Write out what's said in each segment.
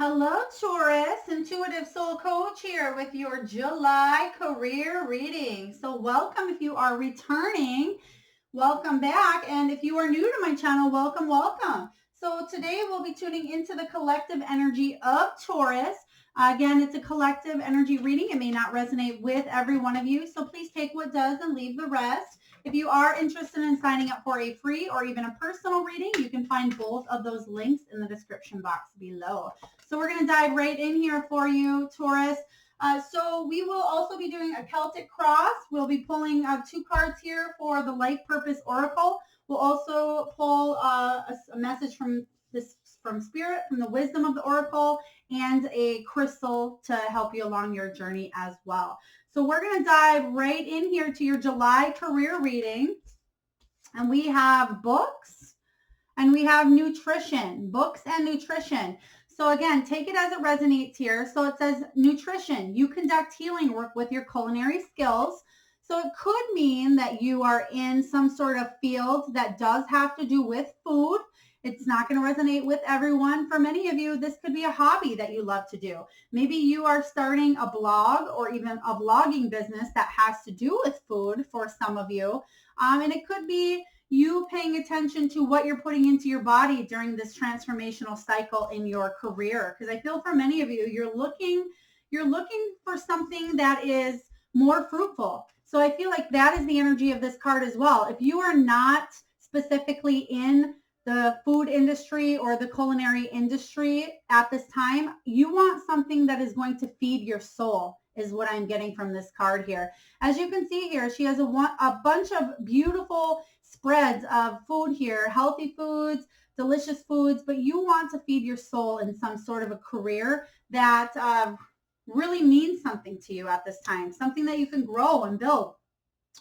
Hello, Taurus, Intuitive Soul Coach here with your July career reading. So welcome if you are returning. Welcome back. And if you are new to my channel, welcome, welcome. So today we'll be tuning into the collective energy of Taurus. Again, it's a collective energy reading. It may not resonate with every one of you, so please take what does and leave the rest. If you are interested in signing up for a free or even a personal reading, you can find both of those links in the description box below. So we're going to dive right in here for you, Taurus. So we will also be doing a Celtic cross. We'll be pulling two cards here for the Life Purpose Oracle. We'll also pull a message from Spirit, from the wisdom of the Oracle, and a crystal to help you along your journey as well. So we're going to dive right in here to your July career reading. And we have books and we have nutrition, books and nutrition. So again, take it as it resonates here. So it says nutrition. You conduct healing work with your culinary skills. So it could mean that you are in some sort of field that does have to do with food. It's not going to resonate with everyone. For many of you, this could be a hobby that you love to do. Maybe you are starting a blog or even a blogging business that has to do with food for some of you. And it could be you paying attention to what you're putting into your body during this transformational cycle in your career. Because I feel for many of you, you're looking for something that is more fruitful. So I feel like that is the energy of this card as well. If you are not specifically in the food industry or the culinary industry at this time, you want something that is going to feed your soul, is what I'm getting from this card here. As you can see here, she has a bunch of beautiful spreads of food here, healthy foods, delicious foods, but you want to feed your soul in some sort of a career that really means something to you at this time, something that you can grow and build.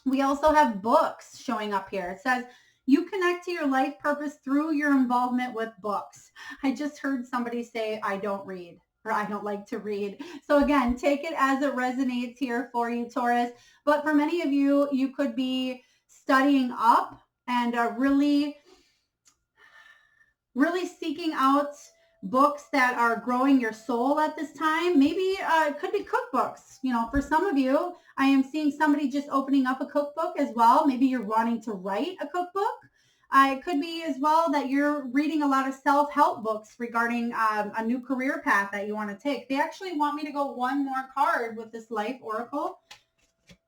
We also have books showing up here. It says, you connect to your life purpose through your involvement with books. I just heard somebody say, I don't read, or I don't like to read. So again, take it as it resonates here for you, Taurus. But for many of you, you could be studying up and really seeking out books that are growing your soul at this time. Maybe it could be cookbooks. You know, for some of you, I am seeing somebody just opening up a cookbook as well. Maybe you're wanting to write a cookbook. It could be as well that you're reading a lot of self-help books regarding a new career path that you want to take. They actually want me to go one more card with this Life Oracle.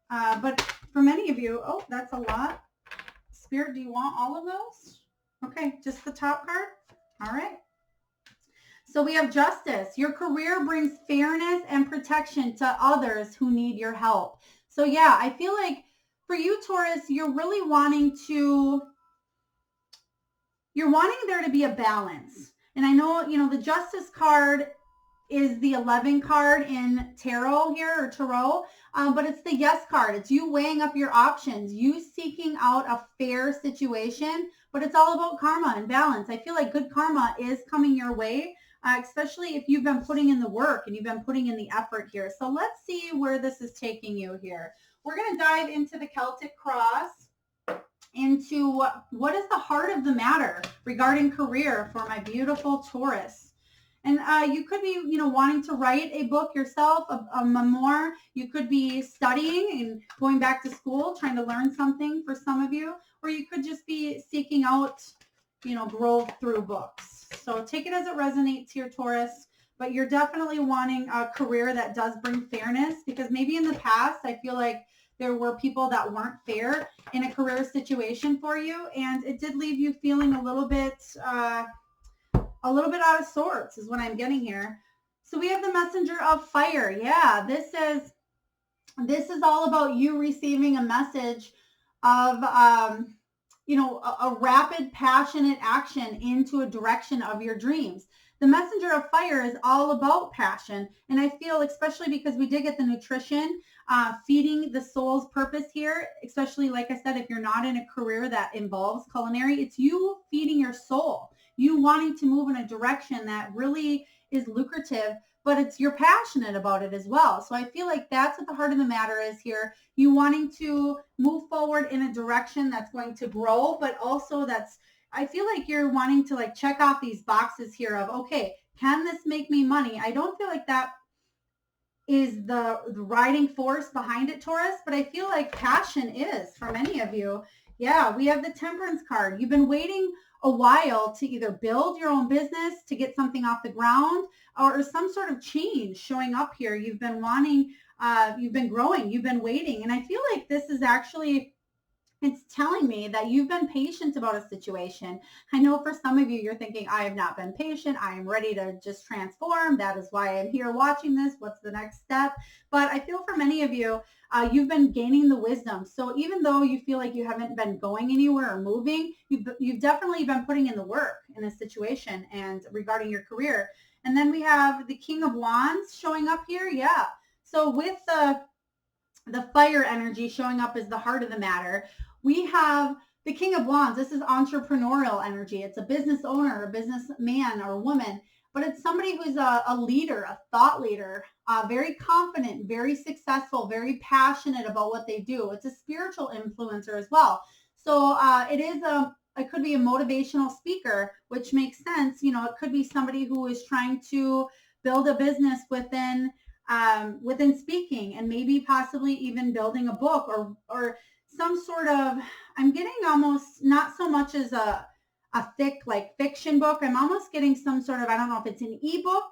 But for many of you, oh, that's a lot. Spirit, do you want all of those? Okay, just the top card? All right. So we have justice. Your career brings fairness and protection to others who need your help. So yeah, I feel like for you, Taurus, you're really wanting there to be a balance. And I know, you know, the justice card is the 11 card in tarot here, or tarot, but it's the yes card. It's you weighing up your options, you seeking out a fair situation, but it's all about karma and balance. I feel like good karma is coming your way, especially if you've been putting in the work and you've been putting in the effort here. So let's see where this is taking you here. We're going to dive into the Celtic cross, into what is the heart of the matter regarding career for my beautiful Taurus. And you could be, you know, wanting to write a book yourself, a memoir. You could be studying and going back to school, trying to learn something for some of you, or you could just be seeking out, you know, growth through books. So take it as it resonates here, Taurus. But you're definitely wanting a career that does bring fairness, because maybe in the past, I feel like there were people that weren't fair in a career situation for you, and it did leave you feeling a little bit out of sorts, is what I'm getting here. So we have the messenger of fire. Yeah, this is all about you receiving a message of you know, a rapid, passionate action into a direction of your dreams. The messenger of fire is all about passion. And I feel, especially because we did get the nutrition, feeding the soul's purpose here, especially, like I said, if you're not in a career that involves culinary, it's you feeding your soul, you wanting to move in a direction that really is lucrative, but you're passionate about it as well. So I feel like that's what the heart of the matter is here. You wanting to move forward in a direction that's going to grow, but also I feel like you're wanting to like check off these boxes here of, okay, Can this make me money? I don't feel like that is the riding force behind it, Taurus, but I feel like passion is for many of you. Yeah, we have the Temperance card. You've been waiting a while to either build your own business, to get something off the ground, or some sort of change showing up here. You've been wanting, you've been growing, you've been waiting. And I feel like this is actually, it's telling me that you've been patient about a situation. I know for some of you, you're thinking, I have not been patient. I am ready to just transform. That is why I'm here watching this. What's the next step? But I feel for many of you, you've been gaining the wisdom. So even though you feel like you haven't been going anywhere or moving, you've definitely been putting in the work in a situation and regarding your career. And then we have the King of Wands showing up here. Yeah. So with the fire energy showing up as the heart of the matter, we have the King of Wands. This is entrepreneurial energy. It's a business owner, a businessman or woman, but it's somebody who's a leader, a thought leader, very confident, very successful, very passionate about what they do. It's a spiritual influencer as well. So it could be a motivational speaker, which makes sense. You know, it could be somebody who is trying to build a business within speaking, and maybe possibly even building a book or some sort of, I'm getting almost not so much as a thick like fiction book. I'm almost getting some sort of, I don't know if it's an ebook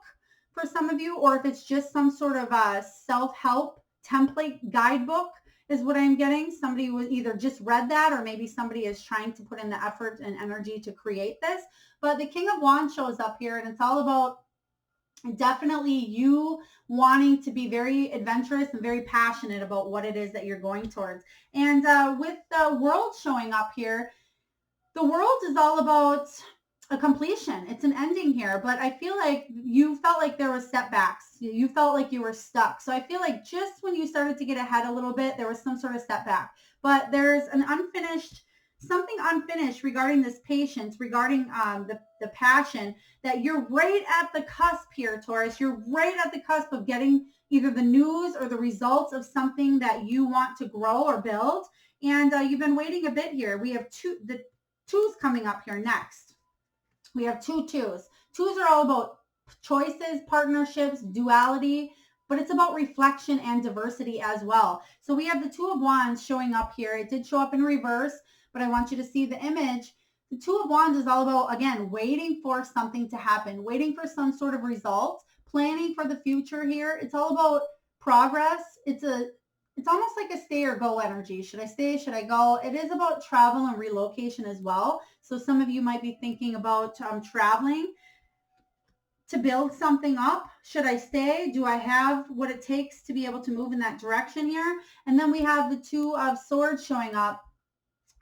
for some of you, or if it's just some sort of a self-help template guidebook is what I'm getting. Somebody was either just read that, or maybe somebody is trying to put in the effort and energy to create this. But the King of Wands shows up here, and it's all about definitely you wanting to be very adventurous and very passionate about what it is that you're going towards. And with the World showing up here, the World is all about a completion. It's an ending here, but I feel like you felt like there were setbacks. You felt like you were stuck. So I feel like just when you started to get ahead a little bit, there was some sort of setback. But there's something unfinished regarding this patience, regarding the passion, that you're right at the cusp here, Taurus. You're right at the cusp of getting either the news or the results of something that you want to grow or build. And you've been waiting a bit here. We have the twos coming up here next. We have two twos. Twos are all about choices, partnerships, duality, but it's about reflection and diversity as well. So we have the Two of Wands showing up here. It did show up in reverse, but I want you to see the image. The Two of Wands is all about, again, waiting for something to happen, waiting for some sort of result, planning for the future here. It's all about progress. It's almost like a stay or go energy. Should I stay? Should I go? It is about travel and relocation as well. So some of you might be thinking about traveling to build something up. Should I stay? Do I have what it takes to be able to move in that direction here? And then we have the Two of Swords showing up.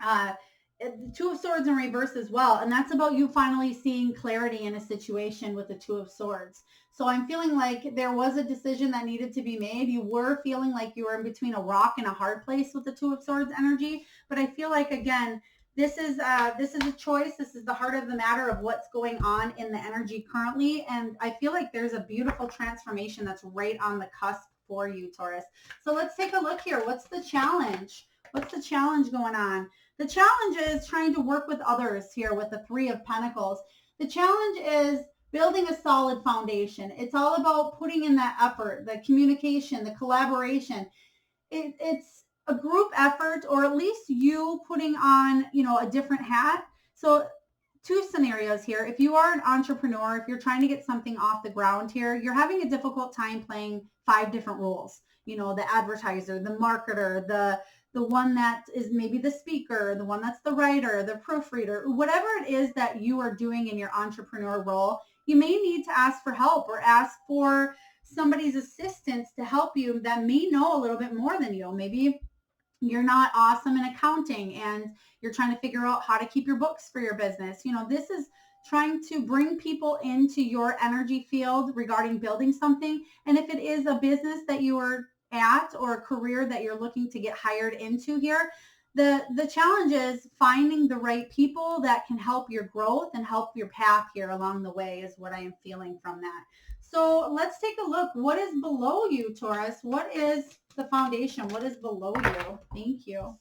The Two of Swords in reverse as well. And that's about you finally seeing clarity in a situation with the Two of Swords. So I'm feeling like there was a decision that needed to be made. You were feeling like you were in between a rock and a hard place with the Two of Swords energy. But I feel like, again, this is a choice. This is the heart of the matter of what's going on in the energy currently. And I feel like there's a beautiful transformation that's right on the cusp for you, Taurus. So let's take a look here. What's the challenge? What's the challenge going on? The challenge is trying to work with others here with the Three of Pentacles. The challenge is building a solid foundation. It's all about putting in that effort, the communication, the collaboration. It's a group effort, or at least you putting on, a different hat. So two scenarios here. If you are an entrepreneur, if you're trying to get something off the ground here, you're having a difficult time playing 5 different roles. The advertiser, the marketer, the one that is maybe the speaker, the one that's the writer, the proofreader, whatever it is that you are doing in your entrepreneur role, you may need to ask for help or ask for somebody's assistance to help you that may know a little bit more than you. Maybe you're not awesome in accounting and you're trying to figure out how to keep your books for your business. This is trying to bring people into your energy field regarding building something. And if it is a business that you are at or a career that you're looking to get hired into here, the challenge is finding the right people that can help your growth and help your path here along the way is what I am feeling from that. So let's take a look. What is below you, Taurus? What is the foundation? What is below you? Thank you.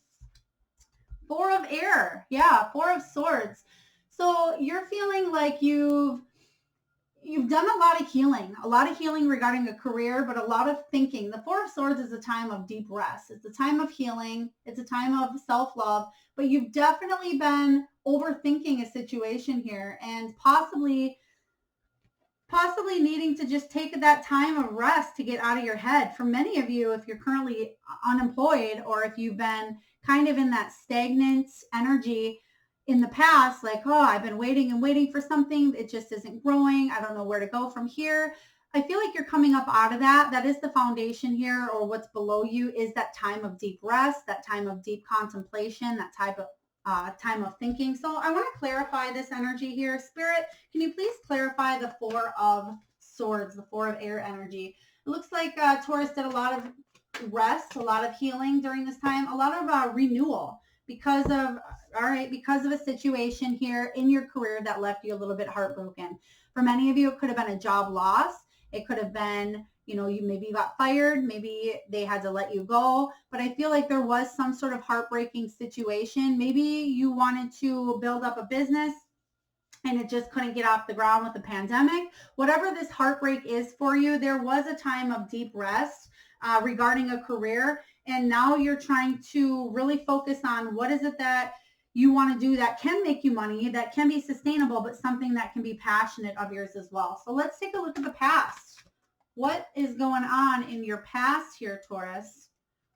Four of Air. Yeah, Four of Swords. So you're feeling like you've you've done a lot of healing regarding a career, but a lot of thinking. The Four of Swords is a time of deep rest. It's a time of healing. It's a time of self-love, but you've definitely been overthinking a situation here and possibly needing to just take that time of rest to get out of your head. For many of you, if you're currently unemployed or if you've been kind of in that stagnant energy in the past, like, oh, I've been waiting and waiting for something. It just isn't growing. I don't know where to go from here. I feel like you're coming up out of that. That is the foundation here, or what's below you is that time of deep rest, that time of deep contemplation, that type of time of thinking. So I want to clarify this energy here. Spirit, can you please clarify the Four of Swords, the Four of Air energy? It looks like Taurus did a lot of rest, a lot of healing during this time, a lot of renewal because of a situation here in your career that left you a little bit heartbroken. For many of you, it could have been a job loss. It could have been, you maybe got fired, maybe they had to let you go, but I feel like there was some sort of heartbreaking situation. Maybe you wanted to build up a business and it just couldn't get off the ground with the pandemic. Whatever this heartbreak is for you, there was a time of deep rest regarding a career, and now you're trying to really focus on what is it that you want to do that can make you money, that can be sustainable, but something that can be passionate of yours as well. So let's take a look at the past. What is going on in your past here, Taurus,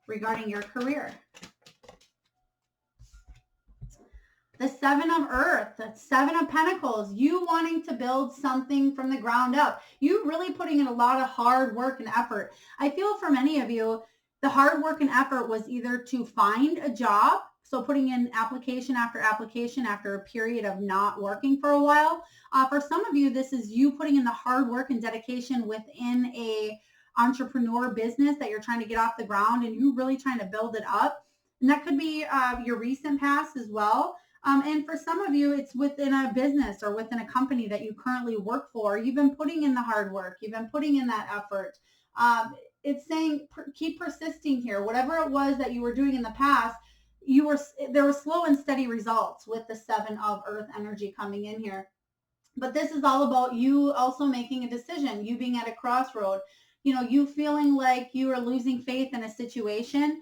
regarding your career? The Seven of Earth, the Seven of Pentacles, you wanting to build something from the ground up. You really putting in a lot of hard work and effort. I feel for many of you, the hard work and effort was either to find a job, so putting in application after a period of not working for a while. For some of you, this is you putting in the hard work and dedication within a entrepreneur business that you're trying to get off the ground and you really trying to build it up. And that could be your recent past as well. And for some of you, it's within a business or within a company that you currently work for. You've been putting in the hard work. You've been putting in that effort. It's saying keep persisting here. Whatever it was that you were doing in the past, there were slow and steady results with the Seven of Earth energy coming in here. But this is all about you also making a decision, you being at a crossroad, you feeling like you are losing faith in a situation,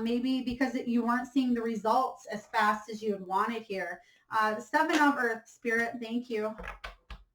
maybe because you weren't seeing the results as fast as you had wanted here. The Seven of Earth, Spirit, thank you.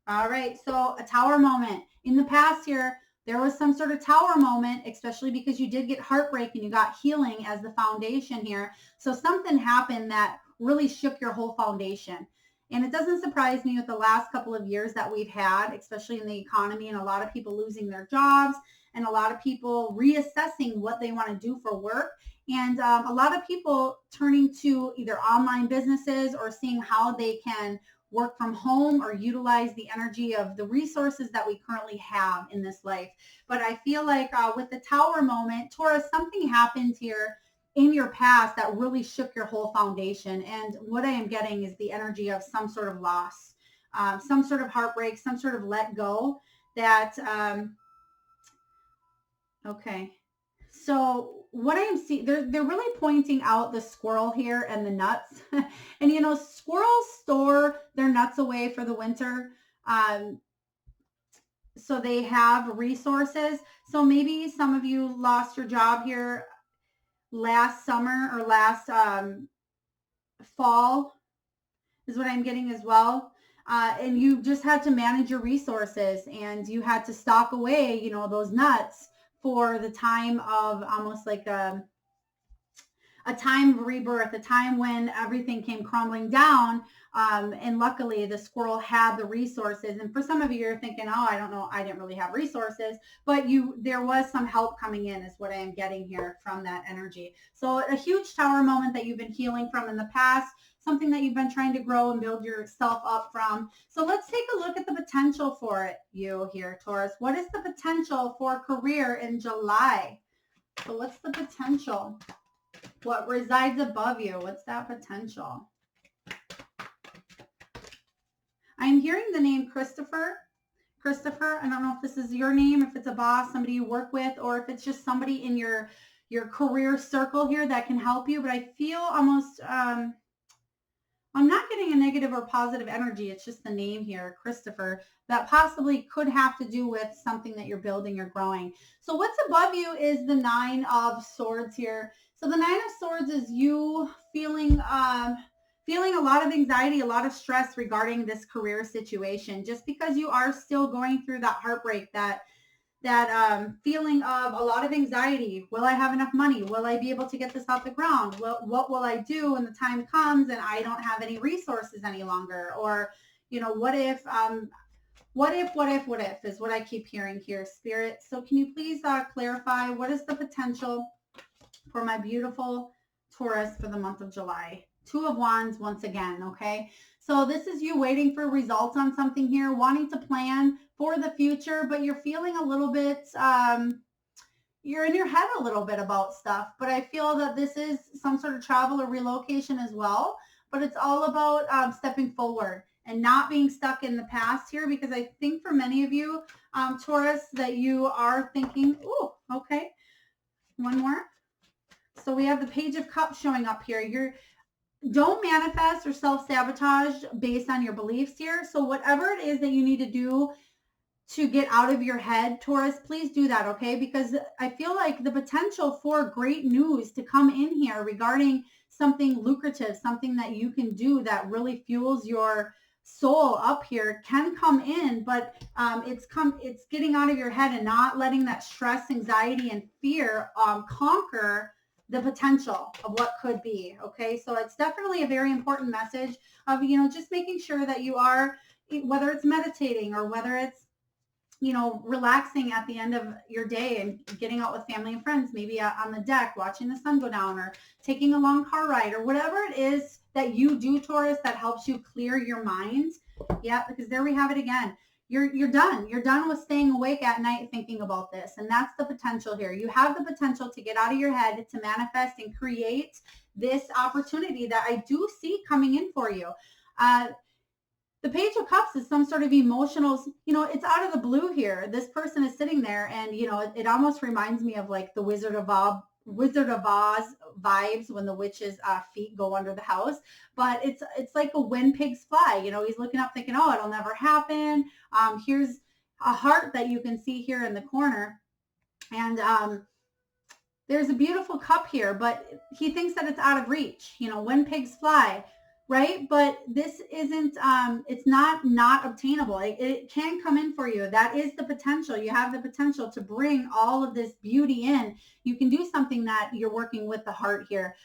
All right, so a tower moment. In the past here, there was some sort of tower moment, especially because you did get heartbreak and you got healing as the foundation here. So something happened that really shook your whole foundation. And it doesn't surprise me with the last couple of years that we've had, especially in the economy, and a lot of people losing their jobs and a lot of people reassessing what they want to do for work. And a lot of people turning to either online businesses or seeing how they can work from home or utilize the energy of the resources that we currently have in this life. But I feel like with the tower moment, Taurus, something happened here in your past that really shook your whole foundation. And what I am getting is the energy of some sort of loss, some sort of heartbreak, some sort of let go that, okay. So what I am seeing, they're really pointing out the squirrel here and the nuts. And squirrels store their nuts away for the winter. So they have resources. So maybe some of you lost your job here last summer or last fall is what I'm getting as well. And you just had to manage your resources and you had to stock away, those nuts for the time of almost like a time of rebirth, a time when everything came crumbling down. And luckily the squirrel had the resources. And for some of you, you're thinking, oh, I don't know, I didn't really have resources, but there was some help coming in is what I am getting here from that energy. So a huge tower moment that you've been healing from in the past, something that you've been trying to grow and build yourself up from. So let's take a look at the potential for you here, Taurus. What is the potential for career in July? So what's the potential? What resides above you? What's that potential? I'm hearing the name Christopher. Christopher, I don't know if this is your name, if it's a boss, somebody you work with, or if it's just somebody in your career circle here that can help you. But I feel almost I'm not getting a negative or positive energy. It's just the name here, Christopher, that possibly could have to do with something that you're building or growing. So what's above you is the Nine of Swords here. So the Nine of Swords is you feeling a lot of anxiety, a lot of stress regarding this career situation, just because you are still going through that heartbreak, that feeling of a lot of anxiety. Will I have enough money? Will I be able to get this off the ground? What will I do when the time comes and I don't have any resources any longer? Or, what if is what I keep hearing here, Spirit. So can you please clarify what is the potential for my beautiful Taurus for the month of July? Two of Wands once again, okay? So this is you waiting for results on something here, wanting to plan for the future, but you're feeling a little bit, you're in your head a little bit about stuff, but I feel that this is some sort of travel or relocation as well, but it's all about stepping forward and not being stuck in the past here, because I think for many of you, Taurus, that you are thinking, oh, okay, one more. So we have the Page of Cups showing up here. Don't manifest or self-sabotage based on your beliefs here. So whatever it is that you need to do to get out of your head, Taurus, please do that, okay? Because I feel like the potential for great news to come in here regarding something lucrative, something that you can do that really fuels your soul up here can come in, but it's getting out of your head and not letting that stress, anxiety, and fear conquer the potential of what could be. Okay, so it's definitely a very important message of just making sure that you are, whether it's meditating or whether it's relaxing at the end of your day and getting out with family and friends, maybe on the deck watching the sun go down, or taking a long car ride, or whatever it is that you do, Taurus, that helps you clear your mind. Yeah, because there we have it again. You're done. You're done with staying awake at night thinking about this. And that's the potential here. You have the potential to get out of your head, to manifest and create this opportunity that I do see coming in for you. The Page of Cups is some sort of emotional, it's out of the blue here. This person is sitting there and, it almost reminds me of like the Wizard of Oz vibes when the witch's feet go under the house. But it's like a when pigs fly. He's looking up thinking, oh, it'll never happen. Here's a heart that you can see here in the corner. And there's a beautiful cup here, but he thinks that it's out of reach, when pigs fly. Right? But this isn't, it's not obtainable. It can come in for you. That is the potential. You have the potential to bring all of this beauty in. You can do something that you're working with the heart here.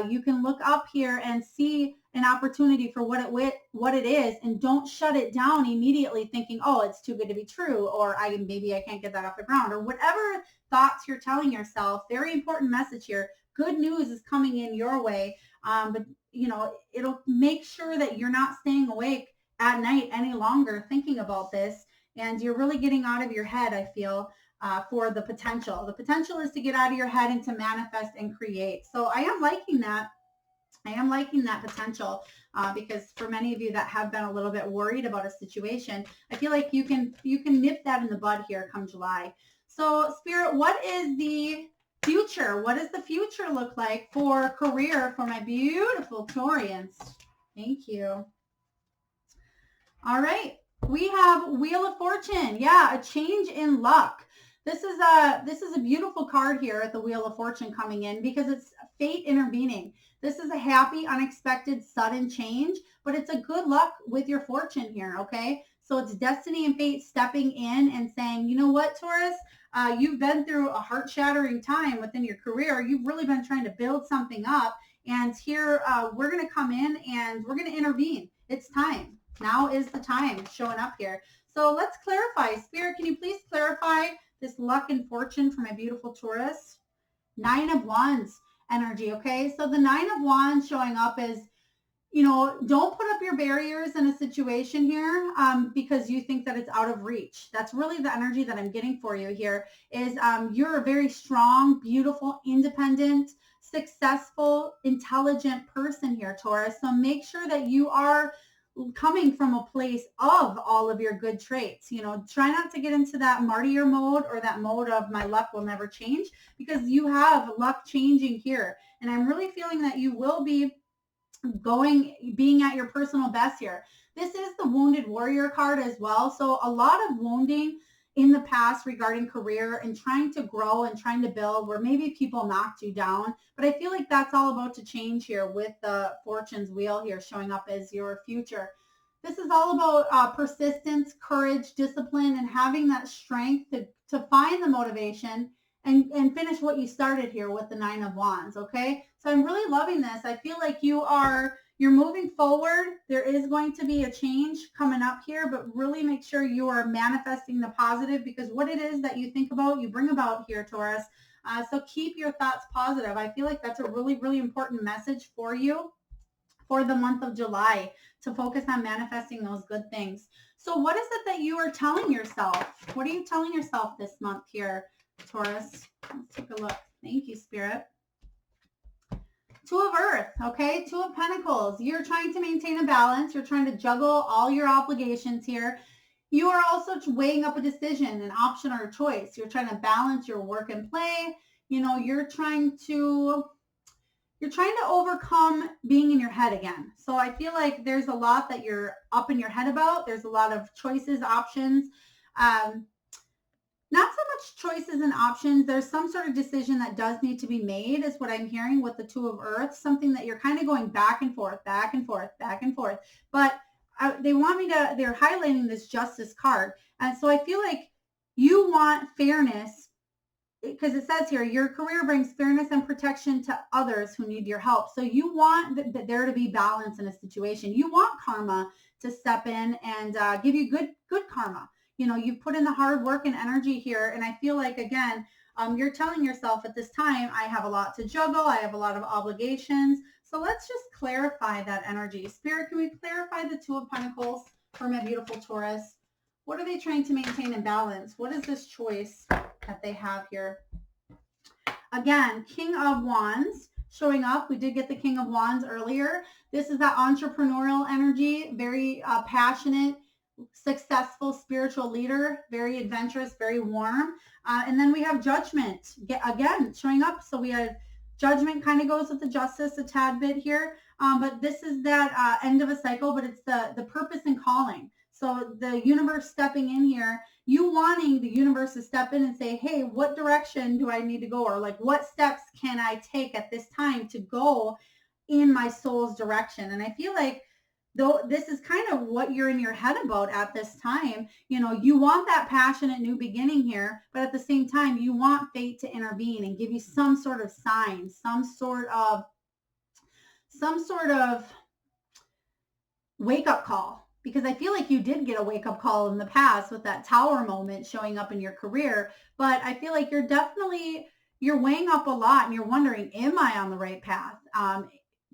You can look up here and see an opportunity for what it is, and don't shut it down immediately thinking, oh, it's too good to be true, or maybe I can't get that off the ground, or whatever thoughts you're telling yourself. Very important message here. Good news is coming in your way. But it'll make sure that you're not staying awake at night any longer thinking about this, and you're really getting out of your head, I feel, for the potential. The potential is to get out of your head and to manifest and create. So I am liking that. I am liking that potential because for many of you that have been a little bit worried about a situation, I feel like you can nip that in the bud here come July. So Spirit, what is the future? What does the future look like for career for my beautiful Taurians? Thank you. All right. We have Wheel of Fortune. Yeah, a change in luck. This is a beautiful card here at the Wheel of Fortune coming in because it's fate intervening. This is a happy, unexpected, sudden change, but it's a good luck with your fortune here, okay? So it's destiny and fate stepping in and saying, you know what, Taurus? You've been through a heart-shattering time within your career. You've really been trying to build something up. And here we're going to come in and we're going to intervene. It's time. Now is the time showing up here. So let's clarify. Spirit, can you please clarify this luck and fortune for my beautiful Taurus? Nine of Wands energy, okay? So the Nine of Wands showing up is, don't put up your barriers in a situation here because you think that it's out of reach. That's really the energy that I'm getting for you here is you're a very strong, beautiful, independent, successful, intelligent person here, Taurus. So make sure that you are coming from a place of all of your good traits. Try not to get into that martyr mode or that mode of my luck will never change, because you have luck changing here. And I'm really feeling that you will be being at your personal best here. This is the wounded warrior card as well. So a lot of wounding in the past regarding career and trying to grow and trying to build where maybe people knocked you down. But I feel like that's all about to change here with the fortune's wheel here showing up as your future. This is all about persistence, courage, discipline, and having that strength to find the motivation and finish what you started here with the 9 of Wands, okay? So I'm really loving this. I feel like you're moving forward. There is going to be a change coming up here, but really make sure you are manifesting the positive, because what it is that you think about, you bring about here, Taurus. So keep your thoughts positive. I feel like that's a really, really important message for you for the month of July, to focus on manifesting those good things. So what is it that you are telling yourself? What are you telling yourself this month here, Taurus? Let's take a look. Thank you, Spirit. Two of Earth, okay? Two of Pentacles. You're trying to maintain a balance. You're trying to juggle all your obligations here. You are also weighing up a decision, an option, or a choice. You're trying to balance your work and play. You know, you're trying to overcome being in your head again. So I feel like there's a lot that you're up in your head about. There's a lot of choices, options. Not so much choices and options. There's some sort of decision that does need to be made, is what I'm hearing with the Two of Earth. Something that you're kind of going back and forth, back and forth, back and forth. But they're highlighting this Justice card. And so I feel like you want fairness, because it says here, your career brings fairness and protection to others who need your help. So you want there to be balance in a situation. You want karma to step in and give you good karma. You know, you've put in the hard work and energy here. And I feel like, again, you're telling yourself at this time, I have a lot to juggle. I have a lot of obligations. So let's just clarify that energy. Spirit, can we clarify the Two of Pentacles for my beautiful Taurus? What are they trying to maintain and balance? What is this choice that they have here? Again, King of Wands showing up. We did get the King of Wands earlier. This is that entrepreneurial energy, very passionate, successful spiritual leader, very adventurous, very warm. And then we have Judgment again showing up. So we have Judgment, kind of goes with the Justice a tad bit here. But this is that end of a cycle, but it's the purpose and calling. So the universe stepping in here, you wanting the universe to step in and say, hey, what direction do I need to go? Or like, what steps can I take at this time to go in my soul's direction? And I feel like though this is kind of what you're in your head about at this time. You know, you want that passionate new beginning here, but at the same time, you want fate to intervene and give you some sort of sign, some sort of wake-up call. Because I feel like you did get a wake-up call in the past with that Tower moment showing up in your career. But I feel like you're weighing up a lot and you're wondering, am I on the right path?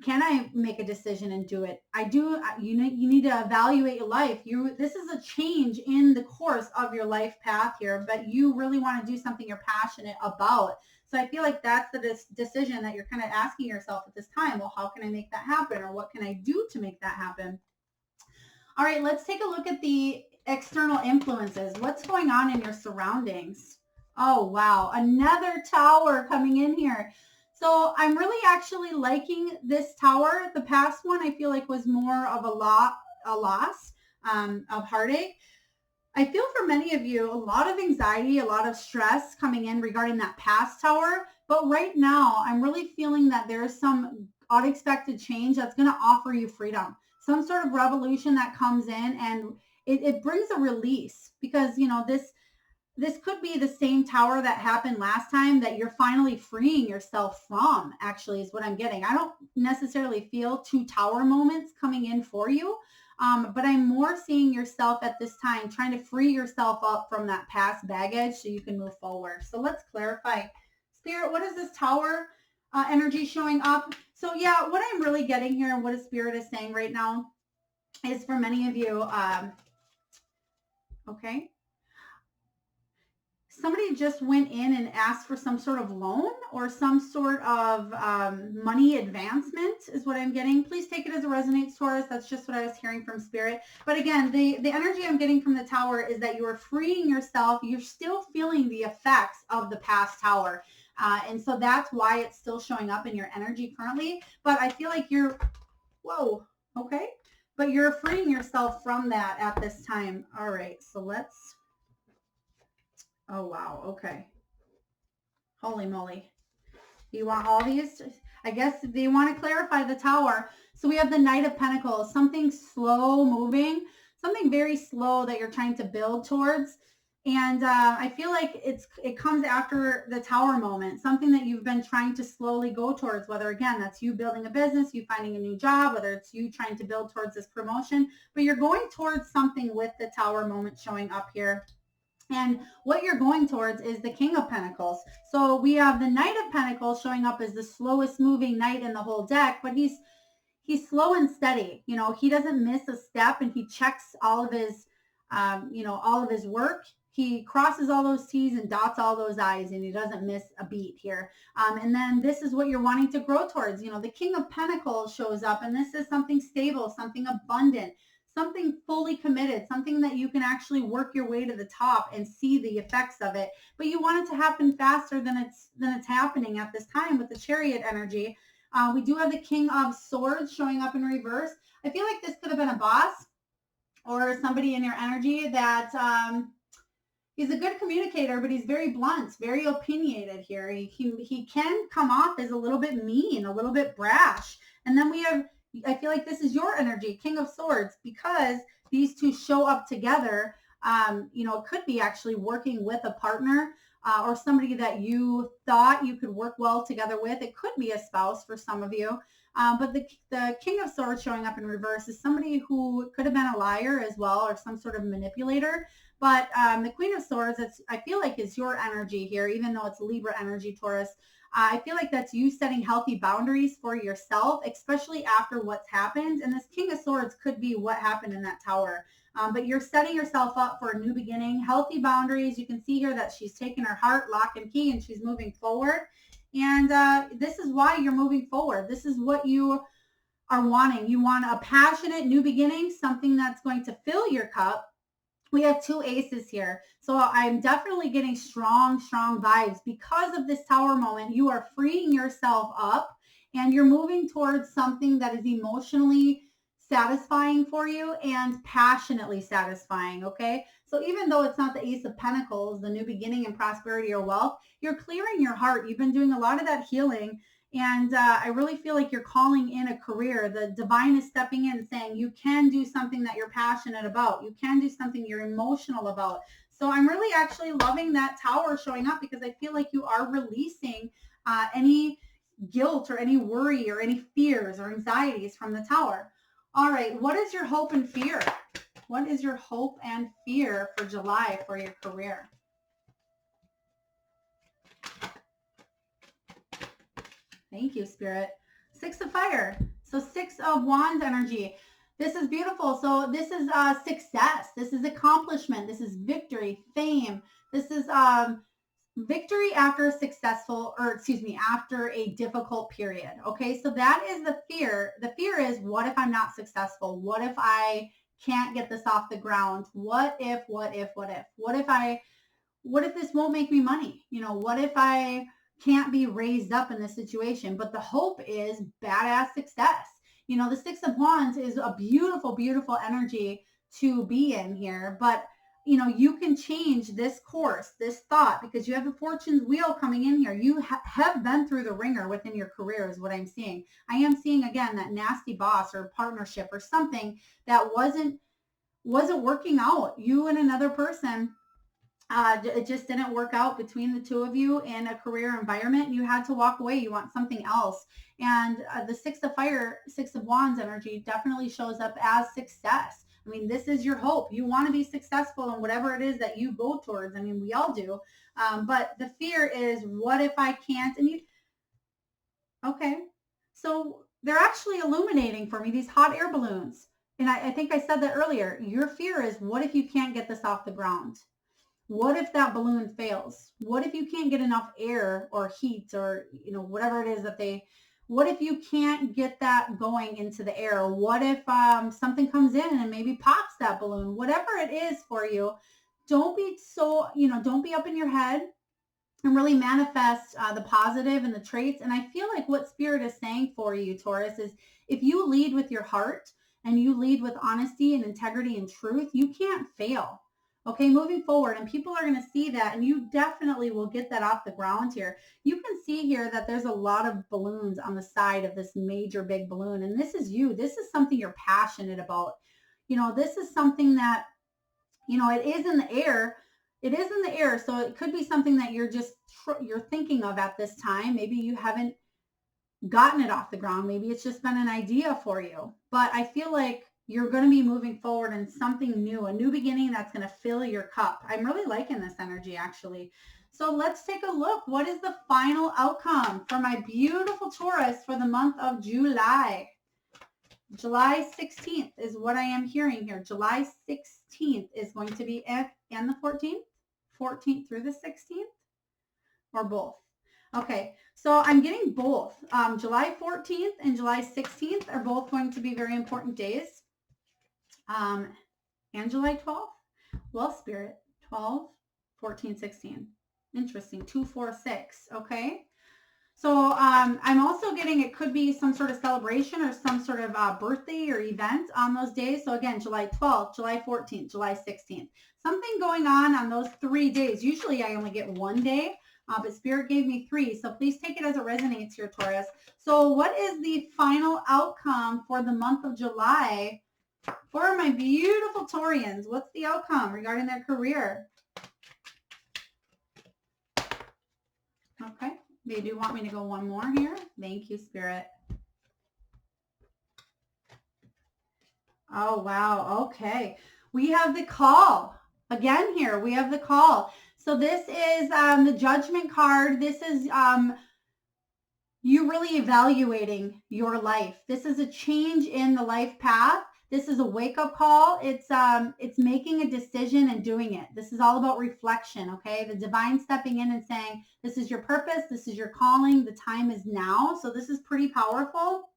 Can I make a decision and do it? You need to evaluate your life. This is a change in the course of your life path here, but you really want to do something you're passionate about. So I feel like that's the decision that you're kind of asking yourself at this time. Well, how can I make that happen? Or what can I do to make that happen? All right, let's take a look at the external influences. What's going on in your surroundings? Oh, wow. Another tower coming in here. So I'm really actually liking this tower. The past one I feel like was more of a loss of heartache. I feel for many of you, a lot of anxiety, a lot of stress coming in regarding that past tower. But right now, I'm really feeling that there's some unexpected change that's going to offer you freedom. Some sort of revolution that comes in, and it brings a release, because, you know, this could be the same tower that happened last time that you're finally freeing yourself from, actually, is what I'm getting. I don't necessarily feel two tower moments coming in for you, but I'm more seeing yourself at this time trying to free yourself up from that past baggage so you can move forward. So let's clarify. Spirit, what is this tower energy showing up? So yeah, what I'm really getting here and what a Spirit is saying right now is for many of you, okay, somebody just went in and asked for some sort of loan or some sort of money advancement is what I'm getting. Please take it as it resonates, Taurus. That's just what I was hearing from Spirit. But again, the energy I'm getting from the tower is that you are freeing yourself. You're still feeling the effects of the past tower. And so that's why it's still showing up in your energy currently. But I feel like you're Whoa. Okay. But you're freeing yourself from that at this time. All right. So let's, oh, wow. Okay. Holy moly. You want all these? I guess they want to clarify the Tower. So we have the Knight of Pentacles, something slow moving, something very slow that you're trying to build towards. And I feel like it comes after the Tower moment, something that you've been trying to slowly go towards, whether, again, that's you building a business, you finding a new job, whether it's you trying to build towards this promotion, but you're going towards something with the Tower moment showing up here. And what you're going towards is the King of Pentacles. So we have the Knight of Pentacles showing up as the slowest moving knight in the whole deck, but he's slow and steady. You know, he doesn't miss a step, and he checks all of his, all of his work. He crosses all those T's and dots all those I's, and he doesn't miss a beat here. And then this is what you're wanting to grow towards. You know, the King of Pentacles shows up, and this is something stable, something abundant, something fully committed, something that you can actually work your way to the top and see the effects of it. But you want it to happen faster than it's happening at this time with the Chariot energy. We do have the King of Swords showing up in reverse. I feel like this could have been a boss or somebody in your energy that he's a good communicator, but he's very blunt, very opinionated here. He can come off as a little bit mean, a little bit brash. And then we have, I feel like this is your energy, King of Swords, because these two show up together. It could be actually working with a partner or somebody that you thought you could work well together with. It could be a spouse for some of you. But the King of Swords showing up in reverse is somebody who could have been a liar as well, or some sort of manipulator. But the Queen of Swords, I feel like is your energy here, even though it's Libra energy, Taurus. I feel like that's you setting healthy boundaries for yourself, especially after what's happened. And this King of Swords could be what happened in that tower. But you're setting yourself up for a new beginning, healthy boundaries. You can see here that she's taken her heart, lock and key, and she's moving forward. And this is why you're moving forward. This is what you are wanting. You want a passionate new beginning, something that's going to fill your cup. We have two aces here. So I'm definitely getting strong vibes because of this Tower moment. You are freeing yourself up and you're moving towards something that is emotionally satisfying for you and passionately satisfying. Okay. So even though it's not the Ace of Pentacles, the new beginning and prosperity or wealth, you're clearing your heart. You've been doing a lot of that healing. And I really feel like you're calling in a career. The divine is stepping in and saying you can do something that you're passionate about. You can do something you're emotional about. So I'm really actually loving that Tower showing up because I feel like you are releasing any guilt or any worry or any fears or anxieties from the Tower. All right. What is your hope and fear? What is your hope and fear for July for your career? Thank you, Spirit. Six of Fire. So 6 of Wands energy. This is beautiful. So this is success. This is accomplishment. This is victory, fame. This is victory after after a difficult period. Okay, so that is the fear. The fear is, what if I'm not successful? What if I can't get this off the ground? What if this won't make me money? What if I can't be raised up in this situation? But the hope is badass success. The Six of Wands is a beautiful, beautiful energy to be in here. But, you can change this course, this thought, because you have the Fortune's wheel coming in here. You have been through the ringer within your career is what I'm seeing. I am seeing, again, that nasty boss or partnership or something that wasn't working out. You and another person, it just didn't work out between the two of you in a career environment. You had to walk away. You want something else. And the Six of Fire, Six of Wands energy definitely shows up as success. I mean, this is your hope. You want to be successful in whatever it is that you go towards. I mean, we all do. But the fear is, what if I can't? Okay. So they're actually illuminating for me, these hot air balloons. And I think I said that earlier. Your fear is, what if you can't get this off the ground? What if that balloon fails? What if you can't get enough air or heat or, whatever it is what if you can't get that going into the air? What if something comes in and maybe pops that balloon? Whatever it is for you, don't be so, don't be up in your head. and really manifest the positive and the traits. And I feel like what Spirit is saying for you, Taurus, is if you lead with your heart and you lead with honesty and integrity and truth, you can't fail. Okay, moving forward, and people are going to see that, and you definitely will get that off the ground here. You can see here that there's a lot of balloons on the side of this major big balloon, and this is you. This is something you're passionate about. This is something that, it is in the air. It is in the air, so it could be something that you're thinking of at this time. Maybe you haven't gotten it off the ground. Maybe it's just been an idea for you. But I feel like you're going to be moving forward in something new, a new beginning that's going to fill your cup. I'm really liking this energy, actually. So let's take a look. What is the final outcome for my beautiful Taurus for the month of July? July 16th is what I am hearing here. July 16th is going to be and the 14th through the 16th, or both. Okay, so I'm getting both. July 14th and July 16th are both going to be very important days. And July 12th. Well, Spirit, 12, 14, 16. Interesting. 2, 4, 6. Okay. So I'm also getting, it could be some sort of celebration or some sort of birthday or event on those days. So again, July 12th, July 14th, July 16th. Something going on those 3 days. Usually I only get 1 day, but Spirit gave me 3. So please take it as it resonates here, Taurus. So what is the final outcome for the month of July for my beautiful Taurians? What's the outcome regarding their career? Okay. They do want me to go one more here. Thank you, Spirit. Oh, wow. Okay. We have the call. Again here, we have the call. So this is the Judgment card. This is you really evaluating your life. This is a change in the life path. This is a wake-up call. It's making a decision and doing it. This is all about reflection, okay? The divine stepping in and saying, this is your purpose, this is your calling, the time is now. So this is pretty powerful.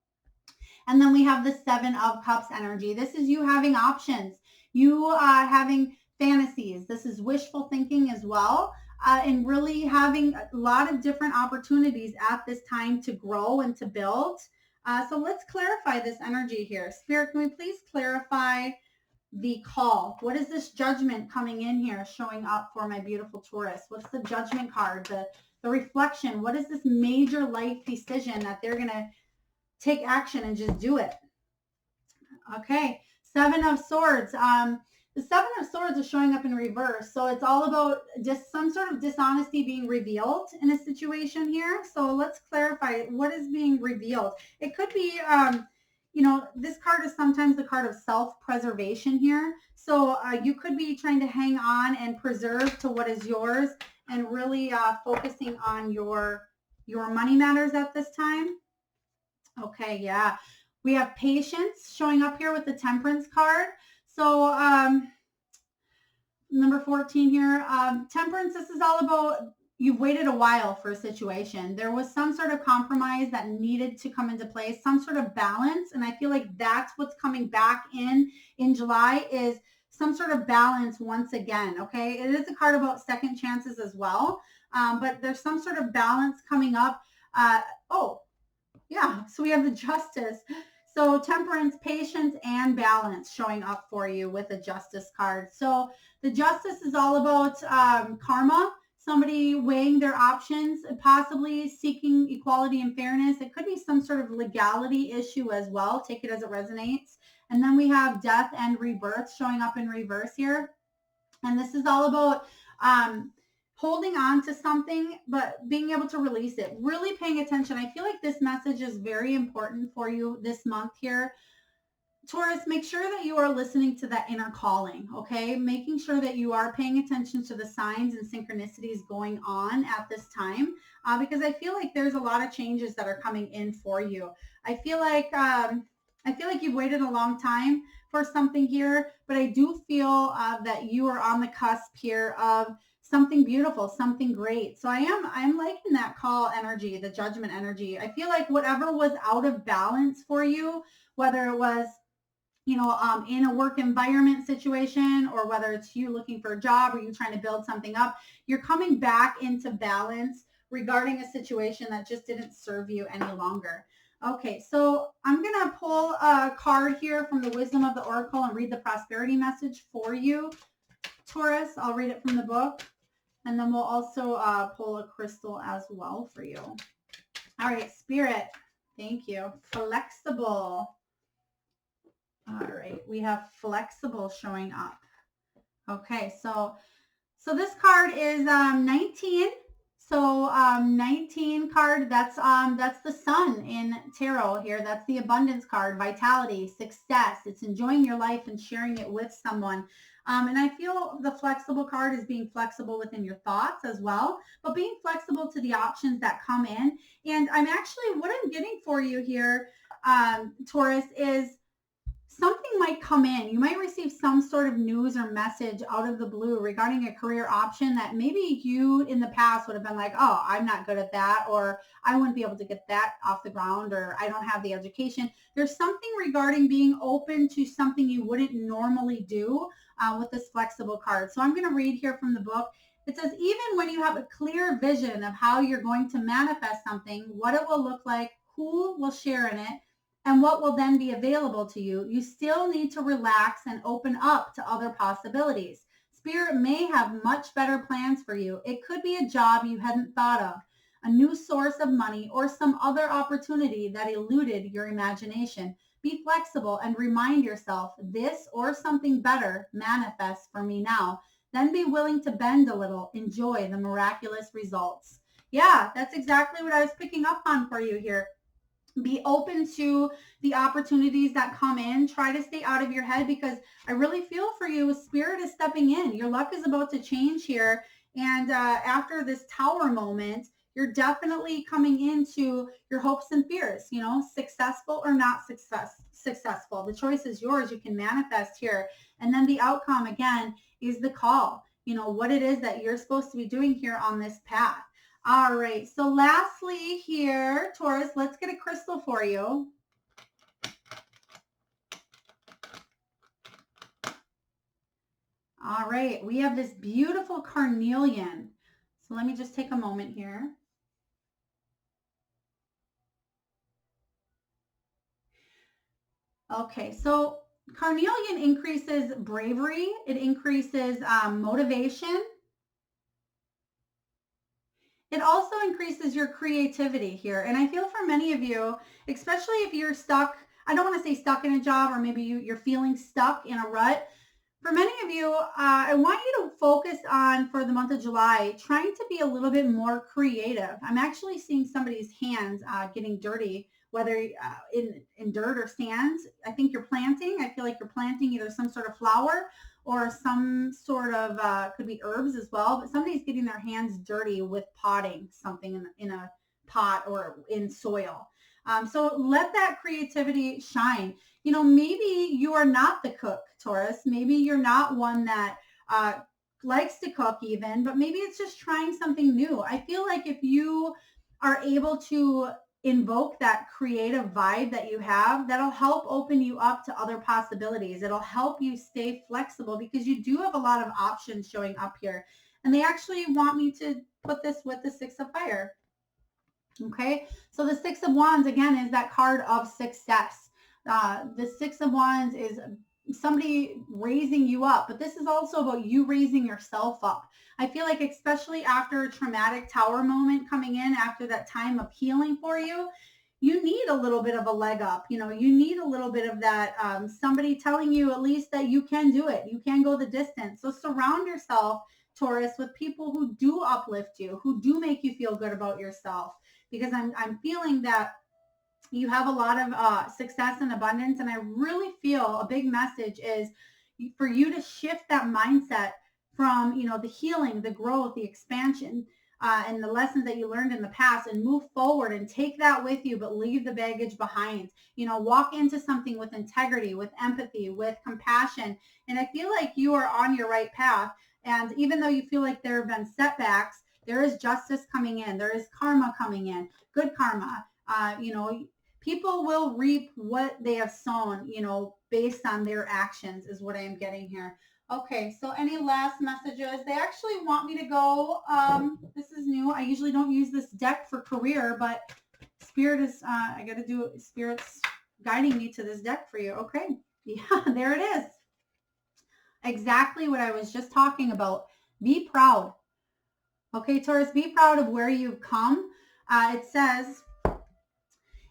And then we have the 7 of Cups energy. This is you having options, you having fantasies. This is wishful thinking as well, and really having a lot of different opportunities at this time to grow and to build. So let's clarify this energy here. Spirit, can we please clarify the call? What is this Judgment coming in here showing up for my beautiful Taurus? What's the Judgment card? The reflection. What is this major life decision that they're going to take action and just do it? Okay. 7 of Swords. The 7 of Swords is showing up in reverse. So it's all about just some sort of dishonesty being revealed in a situation here. So let's clarify what is being revealed. It could be, this card is sometimes the card of self-preservation here. So you could be trying to hang on and preserve to what is yours and really focusing on your money matters at this time. Okay, yeah. We have patience showing up here with the Temperance card. So number 14 here, Temperance, this is all about you've waited a while for a situation. There was some sort of compromise that needed to come into place, some sort of balance. And I feel like that's what's coming back in July is some sort of balance once again. Okay. It is a card about second chances as well. But there's some sort of balance coming up. Yeah. So we have the Justice. So Temperance, patience, and balance showing up for you with a Justice card. So the Justice is all about karma, somebody weighing their options, possibly seeking equality and fairness. It could be some sort of legality issue as well. Take it as it resonates. And then we have Death and Rebirth showing up in reverse here. And this is all about holding on to something, but being able to release it, really paying attention. I feel like this message is very important for you this month here. Taurus, make sure that you are listening to that inner calling, okay? Making sure that you are paying attention to the signs and synchronicities going on at this time, because I feel like there's a lot of changes that are coming in for you. I feel like you've waited a long time for something here, but I do feel that you are on the cusp here of something beautiful, something great. So I'm liking that call energy, the Judgment energy. I feel like whatever was out of balance for you, whether it was in a work environment situation, or whether it's you looking for a job or you trying to build something up, you're coming back into balance regarding a situation that just didn't serve you any longer. Okay, so I'm going to pull a card here from the Wisdom of the Oracle and read the prosperity message for you, Taurus. I'll read it from the book, and then we'll also pull a crystal as well for you. All right, Spirit, thank you. Flexible. All right, we have flexible showing up. Okay, so this card is 19. So 19 card, that's the sun in tarot here. That's the abundance card, vitality, success. It's enjoying your life and sharing it with someone. And I feel the flexible card is being flexible within your thoughts as well, but being flexible to the options that come in. And I'm actually, what I'm getting for you here, Taurus, is something might come in. You might receive some sort of news or message out of the blue regarding a career option that maybe you in the past would have been like, oh, I'm not good at that, or I wouldn't be able to get that off the ground, or I don't have the education. There's something regarding being open to something you wouldn't normally do with this flexible card. So I'm going to read here from the book. It says, even when you have a clear vision of how you're going to manifest something, what it will look like, who will share in it, and what will then be available to you, you still need to relax and open up to other possibilities. Spirit may have much better plans for you. It could be a job you hadn't thought of, a new source of money, or some other opportunity that eluded your imagination. Be flexible and remind yourself, this or something better manifests for me now. Then be willing to bend a little. Enjoy the miraculous results. Yeah, that's exactly what I was picking up on for you here. Be open to the opportunities that come in. Try to stay out of your head, because I really feel for you, Spirit is stepping in. Your luck is about to change here. And after this Tower moment, you're definitely coming into your hopes and fears, successful or not successful. The choice is yours. You can manifest here. And then the outcome, again, is the call, what it is that you're supposed to be doing here on this path. All right, so lastly here, Taurus, let's get a crystal for you. All right, we have this beautiful carnelian. So let me just take a moment here. Okay, so carnelian increases bravery. It increases motivation. It also increases your creativity here. And I feel for many of you, especially if you're stuck, I don't want to say stuck in a job, or maybe you're feeling stuck in a rut. For many of you, I want you to focus on, for the month of July, trying to be a little bit more creative. I'm actually seeing somebody's hands getting dirty, whether in dirt or sands. I think you're planting. I feel like you're planting either some sort of flower or some sort of, could be herbs as well, but somebody's getting their hands dirty with potting something in a pot or in soil. So let that creativity shine. Maybe you are not the cook, Taurus. Maybe you're not one that likes to cook even, but maybe it's just trying something new. I feel like if you are able to invoke that creative vibe that you have, that'll help open you up to other possibilities. It'll help you stay flexible, because you do have a lot of options showing up here. And they actually want me to put this with the Six of Fire. Okay, so the Six of Wands, again, is that card of success. The Six of Wands is somebody raising you up, but this is also about you raising yourself up. I feel like, especially after a traumatic Tower moment coming in, after that time of healing for you, you need a little bit of a leg up. You need a little bit of that, somebody telling you at least that you can do it. You can go the distance. So surround yourself, Taurus, with people who do uplift you, who do make you feel good about yourself, because I'm feeling that you have a lot of success and abundance. And I really feel a big message is for you to shift that mindset from, the healing, the growth, the expansion, and the lessons that you learned in the past, and move forward and take that with you, but leave the baggage behind. Walk into something with integrity, with empathy, with compassion. And I feel like you are on your right path. And even though you feel like there have been setbacks, there is justice coming in. There is karma coming in, good karma. People will reap what they have sown, based on their actions is what I am getting here. Okay, so any last messages? They actually want me to go. This is new. I usually don't use this deck for career, but Spirit is, I got to do it. Spirit's guiding me to this deck for you. Okay. Yeah, there it is. Exactly what I was just talking about. Be proud. Okay, Taurus, be proud of where you've come. It says,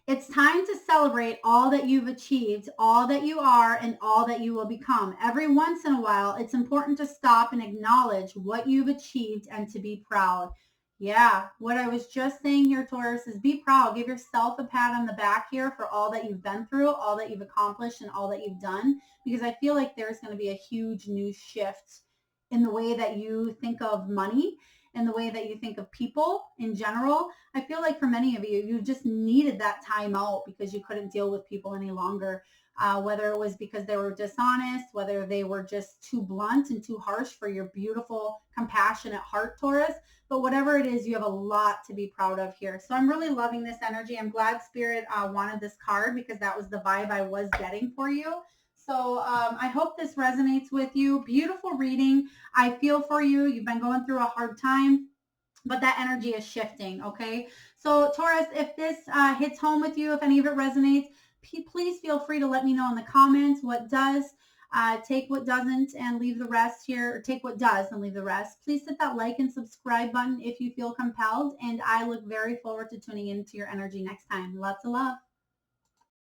it's time to celebrate all that you've achieved, all that you are, and all that you will become. Every once in a while, it's important to stop and acknowledge what you've achieved and to be proud. Yeah, what I was just saying here, Taurus, is be proud. Give yourself a pat on the back here for all that you've been through, all that you've accomplished, and all that you've done, because I feel like there's going to be a huge new shift in the way that you think of money and the way that you think of people in general. I feel like for many of you, you just needed that time out because you couldn't deal with people any longer. Whether it was because they were dishonest, whether they were just too blunt and too harsh for your beautiful, compassionate heart, Taurus. But whatever it is, you have a lot to be proud of here. So I'm really loving this energy. I'm glad Spirit wanted this card because that was the vibe I was getting for you. So I hope this resonates with you. Beautiful reading. I feel for you. You've been going through a hard time, but that energy is shifting. Okay. So Taurus, if this hits home with you, if any of it resonates, please feel free to let me know in the comments what does. Take what doesn't and leave the rest here, or take what does and leave the rest. Please hit that like and subscribe button if you feel compelled. And I look very forward to tuning into your energy next time. Lots of love.